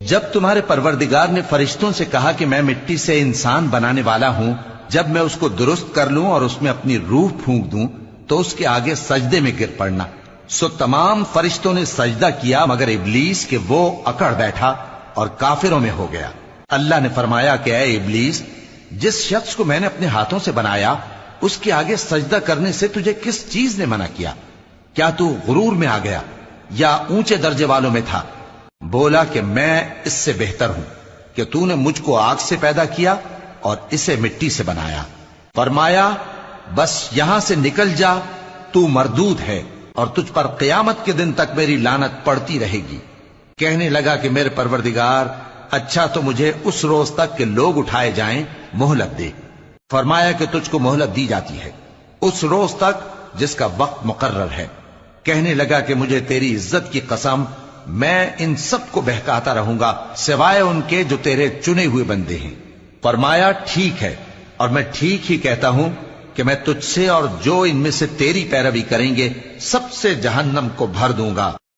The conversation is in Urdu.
جب تمہارے پروردگار نے فرشتوں سے کہا کہ میں مٹی سے انسان بنانے والا ہوں، جب میں اس کو درست کر لوں اور اس میں اپنی روح پھونک دوں تو اس کے آگے سجدے میں گر پڑنا، سو تمام فرشتوں نے سجدہ کیا مگر ابلیس کہ وہ اکڑ بیٹھا اور کافروں میں ہو گیا۔ اللہ نے فرمایا کہ اے ابلیس، جس شخص کو میں نے اپنے ہاتھوں سے بنایا اس کے آگے سجدہ کرنے سے تجھے کس چیز نے منع کیا؟ کیا تو غرور میں آ گیا یا اونچے درجے والوں میں تھا؟ بولا کہ میں اس سے بہتر ہوں کہ تو نے مجھ کو آگ سے پیدا کیا اور اسے مٹی سے بنایا۔ فرمایا بس یہاں سے نکل جا، تو مردود ہے اور تجھ پر قیامت کے دن تک میری لعنت پڑتی رہے گی۔ کہنے لگا کہ میرے پروردگار، اچھا تو مجھے اس روز تک کہ لوگ اٹھائے جائیں مہلت دے۔ فرمایا کہ تجھ کو مہلت دی جاتی ہے اس روز تک جس کا وقت مقرر ہے۔ کہنے لگا کہ مجھے تیری عزت کی قسم، میں ان سب کو بہکاتا رہوں گا سوائے ان کے جو تیرے چنے ہوئے بندے ہیں۔ فرمایا ٹھیک ہے، اور میں ٹھیک ہی کہتا ہوں کہ میں تجھ سے اور جو ان میں سے تیری پیروی کریں گے سب سے جہنم کو بھر دوں گا۔